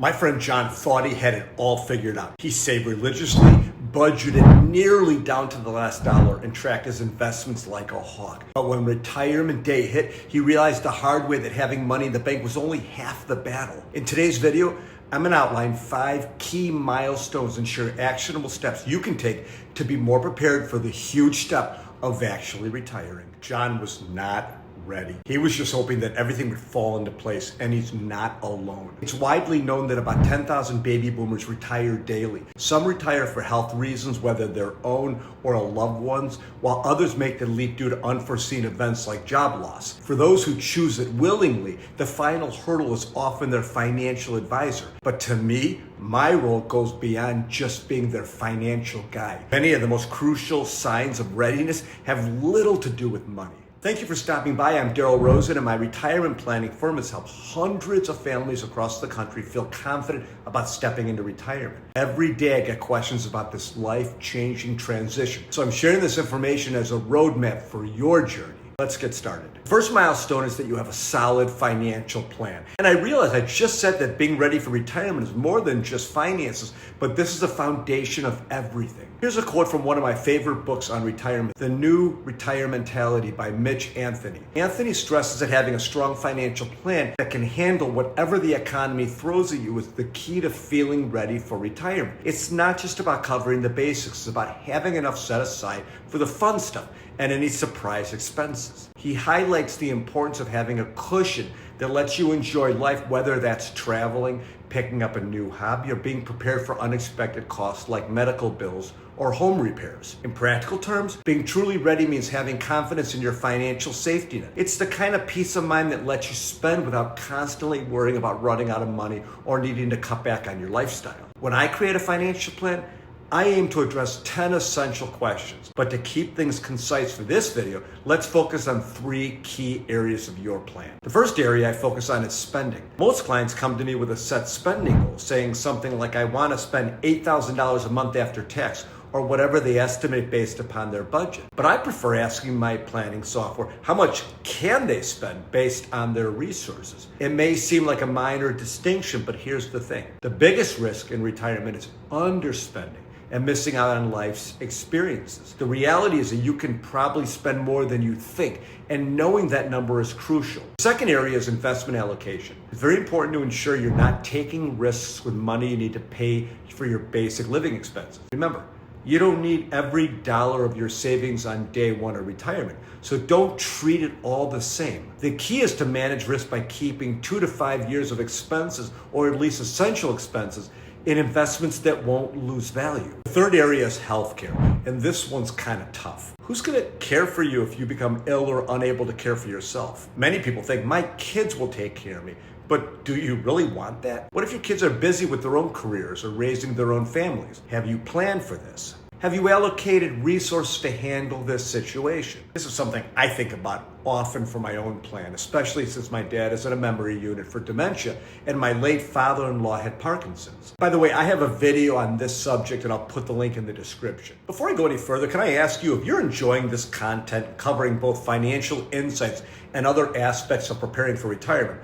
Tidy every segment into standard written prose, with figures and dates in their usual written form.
My friend John thought he had it all figured out. He saved religiously, budgeted nearly down to the last dollar, and tracked his investments like a hawk. But when retirement day hit, he realized the hard way that having money in the bank was only half the battle. In today's video, I'm going to outline 5 key milestones and share actionable steps you can take to be more prepared for the huge step of actually retiring. John was not ready. He was just hoping that everything would fall into place, and he's not alone. It's widely known that about 10,000 baby boomers retire daily. Some retire for health reasons, whether their own or a loved one's, while others make the leap due to unforeseen events like job loss. For those who choose it willingly, the final hurdle is often their financial advisor. But to me, my role goes beyond just being their financial guide. Many of the most crucial signs of readiness have little to do with money. Thank you for stopping by. I'm Daryl Rosen, and my retirement planning firm has helped hundreds of families across the country feel confident about stepping into retirement. Every day I get questions about this life-changing transition. So I'm sharing this information as a roadmap for your journey. Let's get started. First milestone is that you have a solid financial plan. And I realize I just said that being ready for retirement is more than just finances, but this is the foundation of everything. Here's a quote from one of my favorite books on retirement, The New Retire Mentality by Mitch Anthony. Anthony stresses that having a strong financial plan that can handle whatever the economy throws at you is the key to feeling ready for retirement. It's not just about covering the basics, it's about having enough set aside for the fun stuff and any surprise expenses. He highlights the importance of having a cushion that lets you enjoy life, whether that's traveling, picking up a new hobby, or being prepared for unexpected costs like medical bills or home repairs. In practical terms, being truly ready means having confidence in your financial safety net. It's the kind of peace of mind that lets you spend without constantly worrying about running out of money or needing to cut back on your lifestyle. When I create a financial plan, I aim to address 10 essential questions, but to keep things concise for this video, let's focus on 3 key areas of your plan. The first area I focus on is spending. Most clients come to me with a set spending goal, saying something like, I want to spend $8,000 a month after tax, or whatever they estimate based upon their budget. But I prefer asking my planning software, how much can they spend based on their resources? It may seem like a minor distinction, but here's the thing. The biggest risk in retirement is underspending and missing out on life's experiences. The reality is that you can probably spend more than you think, and knowing that number is crucial. The second area is investment allocation. It's very important to ensure you're not taking risks with money you need to pay for your basic living expenses. Remember, you don't need every dollar of your savings on day one of retirement, so don't treat it all the same. The key is to manage risk by keeping 2 to 5 years of expenses, or at least essential expenses, in investments that won't lose value. The third area is healthcare, and this one's kind of tough. Who's going to care for you if you become ill or unable to care for yourself? Many people think, my kids will take care of me. But do you really want that? What if your kids are busy with their own careers or raising their own families? Have you planned for this? Have you allocated resources to handle this situation? This is something I think about often for my own plan, especially since my dad is in a memory unit for dementia and my late father-in-law had Parkinson's. By the way, I have a video on this subject and I'll put the link in the description. Before I go any further, can I ask you if you're enjoying this content covering both financial insights and other aspects of preparing for retirement,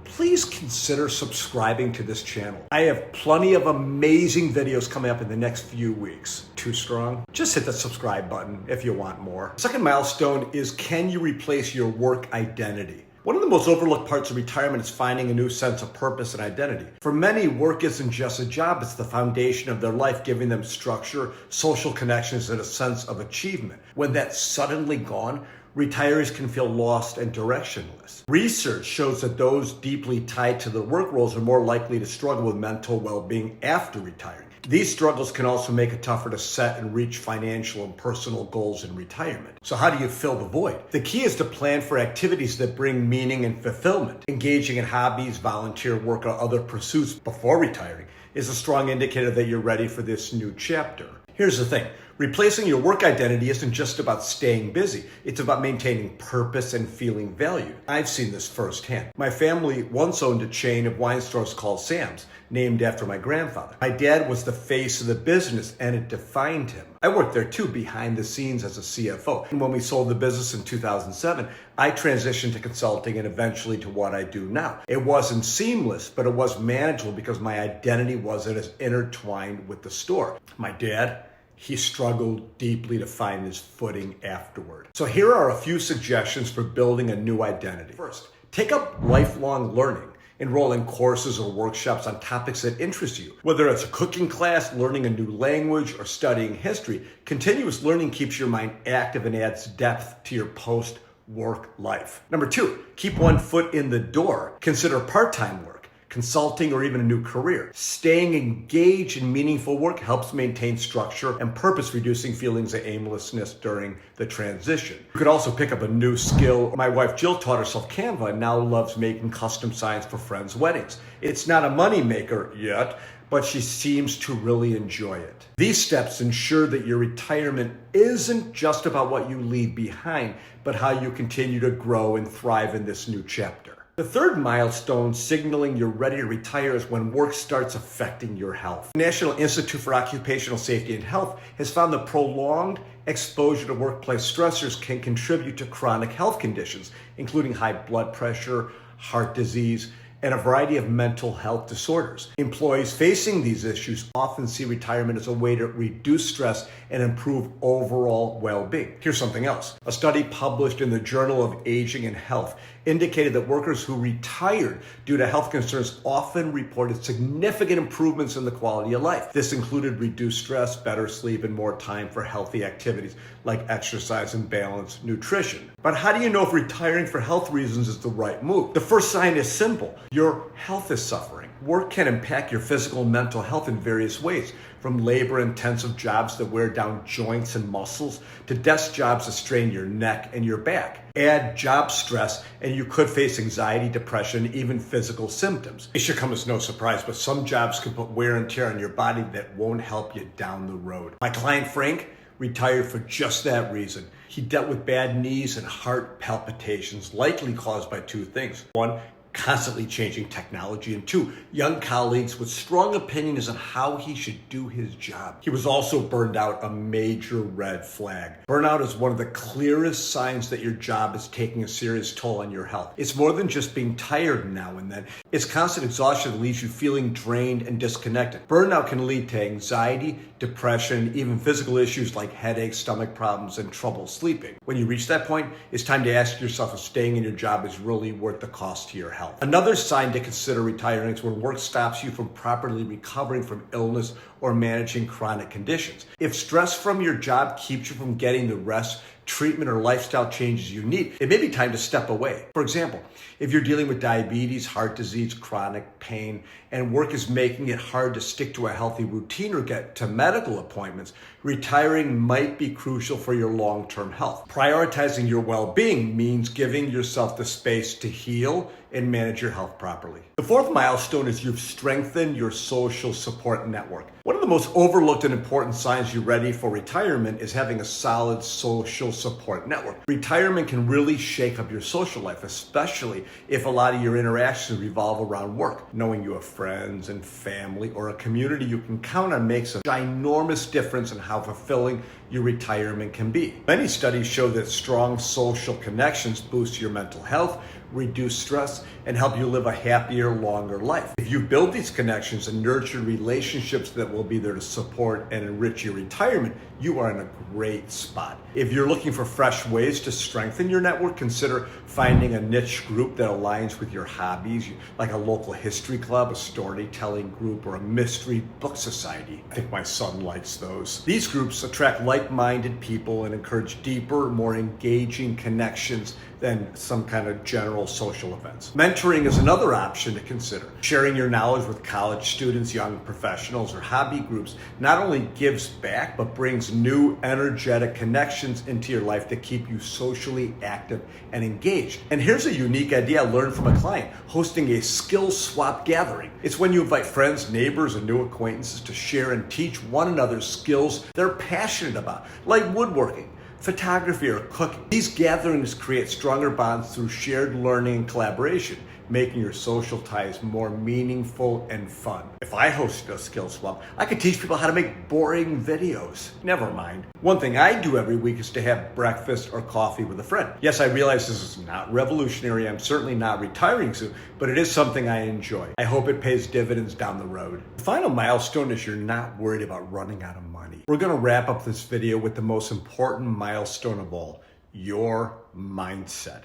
please consider subscribing to this channel. I have plenty of amazing videos coming up in the next few weeks. Too strong? Just hit the subscribe button if you want more. Second milestone is, can you replace your work identity? One of the most overlooked parts of retirement is finding a new sense of purpose and identity. For many, work isn't just a job, it's the foundation of their life, giving them structure, social connections, and a sense of achievement. When that's suddenly gone, retirees can feel lost and directionless. Research shows that those deeply tied to their work roles are more likely to struggle with mental well-being after retiring. These struggles can also make it tougher to set and reach financial and personal goals in retirement. So how do you fill the void? The key is to plan for activities that bring meaning and fulfillment. Engaging in hobbies, volunteer work, or other pursuits before retiring is a strong indicator that you're ready for this new chapter. Here's the thing. Replacing your work identity isn't just about staying busy. It's about maintaining purpose and feeling valued. I've seen this firsthand. My family once owned a chain of wine stores called Sam's, named after my grandfather. My dad was the face of the business, and it defined him. I worked there too, behind the scenes as a CFO. And when we sold the business in 2007, I transitioned to consulting and eventually to what I do now. It wasn't seamless, but it was manageable because my identity wasn't as intertwined with the store. My dad, he struggled deeply to find his footing afterward. So here are a few suggestions for building a new identity. First, take up lifelong learning. Enroll in courses or workshops on topics that interest you. Whether it's a cooking class, learning a new language, or studying history, continuous learning keeps your mind active and adds depth to your post-work life. Number 2, keep one foot in the door. Consider part-time work, consulting, or even a new career. Staying engaged in meaningful work helps maintain structure and purpose, reducing feelings of aimlessness during the transition. You could also pick up a new skill. My wife Jill taught herself Canva and now loves making custom signs for friends' weddings. It's not a money maker yet, but she seems to really enjoy it. These steps ensure that your retirement isn't just about what you leave behind, but how you continue to grow and thrive in this new chapter. The third milestone signaling you're ready to retire is when work starts affecting your health. The National Institute for Occupational Safety and Health has found that prolonged exposure to workplace stressors can contribute to chronic health conditions, including high blood pressure, heart disease, and a variety of mental health disorders. Employees facing these issues often see retirement as a way to reduce stress and improve overall well-being. Here's something else. A study published in the Journal of Aging and Health indicated that workers who retired due to health concerns often reported significant improvements in the quality of life. This included reduced stress, better sleep, and more time for healthy activities like exercise and balanced nutrition. But how do you know if retiring for health reasons is the right move? The first sign is simple. Your health is suffering. Work can impact your physical and mental health in various ways, from labor-intensive jobs that wear down joints and muscles to desk jobs that strain your neck and your back. Add job stress, and you could face anxiety, depression, even physical symptoms. It should come as no surprise, but some jobs can put wear and tear on your body that won't help you down the road. My client, Frank, retired for just that reason. He dealt with bad knees and heart palpitations, likely caused by 2 things. 1, constantly changing technology, and 2, young colleagues with strong opinions on how he should do his job. He was also burned out, a major red flag. Burnout is one of the clearest signs that your job is taking a serious toll on your health. It's more than just being tired now and then. It's constant exhaustion that leaves you feeling drained and disconnected. Burnout can lead to anxiety, depression, even physical issues like headaches, stomach problems, and trouble sleeping. When you reach that point, it's time to ask yourself if staying in your job is really worth the cost to your health. Another sign to consider retiring is when work stops you from properly recovering from illness or managing chronic conditions. If stress from your job keeps you from getting the rest, treatment, or lifestyle changes you need, it may be time to step away. For example, if you're dealing with diabetes, heart disease, chronic pain, and work is making it hard to stick to a healthy routine or get to medical appointments, retiring might be crucial for your long-term health. Prioritizing your well-being means giving yourself the space to heal and manage your health properly. The fourth milestone is you've strengthened your social support network. One of the most overlooked and important signs you're ready for retirement is having a solid social support network. Retirement can really shake up your social life, especially if a lot of your interactions revolve around work. Knowing you have friends and family or a community you can count on makes a ginormous difference in how fulfilling your retirement can be. Many studies show that strong social connections boost your mental health, reduce stress, and help you live a happier, longer life. If you build these connections and nurture relationships that will be there to support and enrich your retirement, you are in a great spot. If you're looking for fresh ways to strengthen your network, consider finding a niche group that aligns with your hobbies, like a local history club, a storytelling group, or a mystery book society. I think my son likes those. These groups attract like-minded people and encourage deeper, more engaging connections than some kind of general social events. Mentoring is another option to consider. Sharing your knowledge with college students, young professionals, or hobby groups not only gives back, but brings new energetic connections into your life that keep you socially active and engaged. And here's a unique idea I learned from a client: hosting a skill swap gathering. It's when you invite friends, neighbors, and new acquaintances to share and teach one another skills they're passionate about, like woodworking, photography, or cooking. These gatherings create stronger bonds through shared learning and collaboration, making your social ties more meaningful and fun. If I hosted a skill swap, I could teach people how to make boring videos. Never mind. One thing I do every week is to have breakfast or coffee with a friend. Yes, I realize this is not revolutionary. I'm certainly not retiring soon, but it is something I enjoy. I hope it pays dividends down the road. The final milestone is you're not worried about running out of money. We're gonna wrap up this video with the most important milestone of all: your mindset.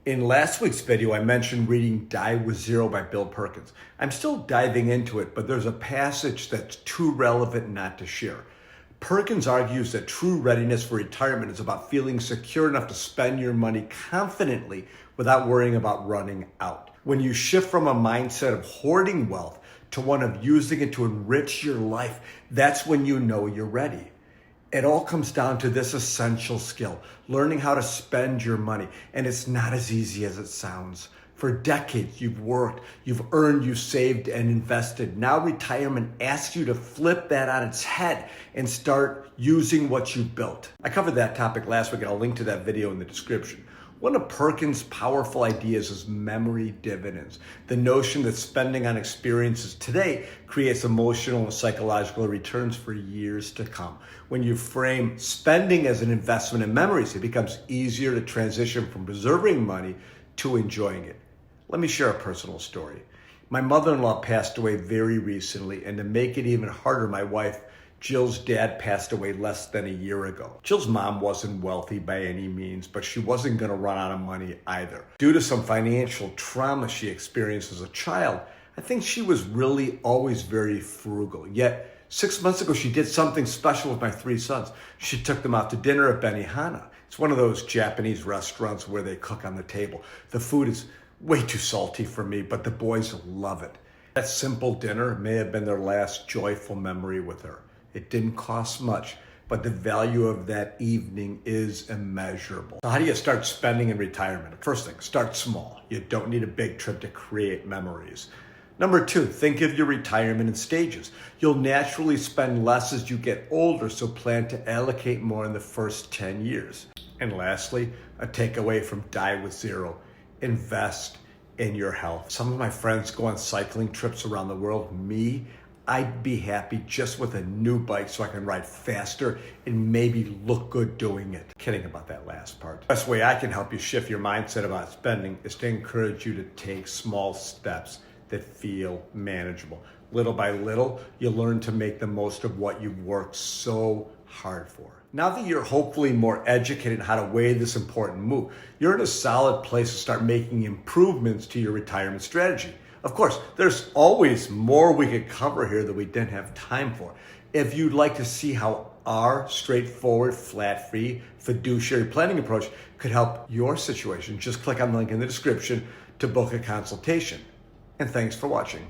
In last week's video, I mentioned reading Die with Zero by Bill Perkins. I'm still diving into it, but there's a passage that's too relevant not to share. Perkins argues that true readiness for retirement is about feeling secure enough to spend your money confidently without worrying about running out. When you shift from a mindset of hoarding wealth to one of using it to enrich your life, that's when you know you're ready. It all comes down to this essential skill: learning how to spend your money. And it's not as easy as it sounds. For decades, you've worked, you've earned, you've saved and invested. Now retirement asks you to flip that on its head and start using what you built. I covered that topic last week, and I'll link to that video in the description. One of Perkins' powerful ideas is memory dividends. The notion that spending on experiences today creates emotional and psychological returns for years to come. When you frame spending as an investment in memories, it becomes easier to transition from preserving money to enjoying it. Let me share a personal story. My mother-in-law passed away very recently, and to make it even harder, my wife Jill's dad passed away less than a year ago. Jill's mom wasn't wealthy by any means, but she wasn't going to run out of money either. Due to some financial trauma she experienced as a child, I think she was really always very frugal. Yet 6 months ago, she did something special with my 3 sons. She took them out to dinner at Benihana. It's one of those Japanese restaurants where they cook on the table. The food is way too salty for me, but the boys love it. That simple dinner may have been their last joyful memory with her. It didn't cost much, but the value of that evening is immeasurable. So how do you start spending in retirement? First thing, start small. You don't need a big trip to create memories. Number 2, think of your retirement in stages. You'll naturally spend less as you get older, so plan to allocate more in the first 10 years. And lastly, a takeaway from Die with Zero: invest in your health. Some of my friends go on cycling trips around the world. Me, I'd be happy just with a new bike so I can ride faster and maybe look good doing it. Kidding about that last part. The best way I can help you shift your mindset about spending is to encourage you to take small steps that feel manageable. Little by little, you learn to make the most of what you've worked so hard for. Now that you're hopefully more educated on how to weigh this important move, you're in a solid place to start making improvements to your retirement strategy. Of course, there's always more we could cover here that we didn't have time for. If you'd like to see how our straightforward, flat-fee, fiduciary planning approach could help your situation, just click on the link in the description to book a consultation. And thanks for watching.